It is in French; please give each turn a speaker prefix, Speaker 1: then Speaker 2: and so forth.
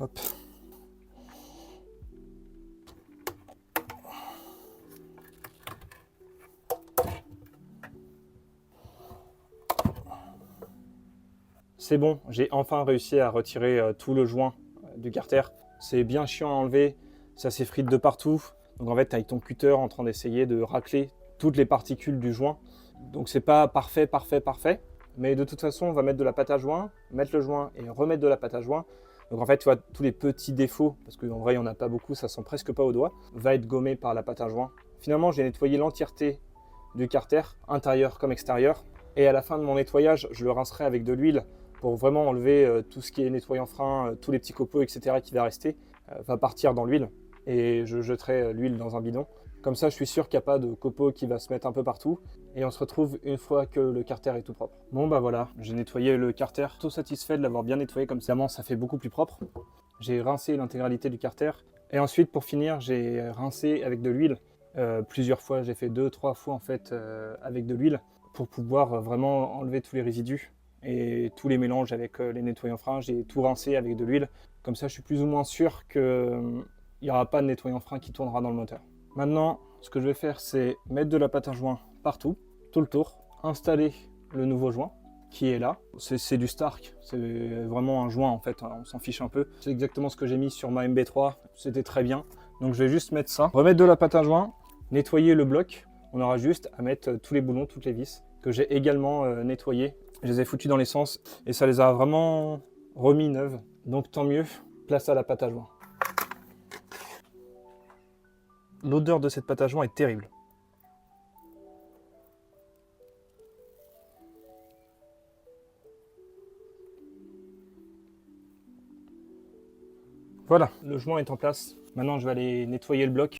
Speaker 1: Hop. C'est bon, j'ai enfin réussi à retirer tout le joint du carter. C'est bien chiant à enlever, ça s'effrite de partout. Donc en fait, tu es avec ton cutter en train d'essayer de racler toutes les particules du joint. Donc c'est pas parfait, mais de toute façon, on va mettre de la pâte à joint, mettre le joint et remettre de la pâte à joint. Donc en fait, tu vois, tous les petits défauts, parce qu'en vrai, il n'y en a pas beaucoup, ça sent presque pas au doigt, va être gommé par la pâte à joint. Finalement, j'ai nettoyé l'entièreté du carter, intérieur comme extérieur. Et à la fin de mon nettoyage, je le rincerai avec de l'huile pour vraiment enlever tout ce qui est nettoyant frein, tous les petits copeaux, etc. qui va rester, va partir dans l'huile. Et je jetterai l'huile dans un bidon. Comme ça, je suis sûr qu'il n'y a pas de copeaux qui va se mettre un peu partout. Et on se retrouve une fois que le carter est tout propre. Bon bah voilà, j'ai nettoyé le carter, tout satisfait de l'avoir bien nettoyé comme ça. Ça fait beaucoup plus propre. J'ai rincé l'intégralité du carter. Et ensuite, pour finir, j'ai rincé avec de l'huile. Plusieurs fois, j'ai fait 2-3 fois en fait avec de l'huile pour pouvoir vraiment enlever tous les résidus et tous les mélanges avec les nettoyants freins. J'ai tout rincé avec de l'huile. Comme ça, je suis plus ou moins sûr qu'il n'y aura pas de nettoyant frein qui tournera dans le moteur. Maintenant, ce que je vais faire, c'est mettre de la pâte à joint partout, tout le tour, installer le nouveau joint qui est là. C'est du Stark, c'est vraiment un joint en fait, on s'en fiche un peu. C'est exactement ce que j'ai mis sur ma MB3, c'était très bien. Donc je vais juste mettre ça, remettre de la pâte à joint, nettoyer le bloc. On aura juste à mettre tous les boulons, toutes les vis que j'ai également nettoyées. Je les ai foutus dans l'essence et ça les a vraiment remis neuves. Donc tant mieux, place à la pâte à joint. L'odeur de cette pâte à joint est terrible. Voilà, le joint est en place. Maintenant, je vais aller nettoyer le bloc.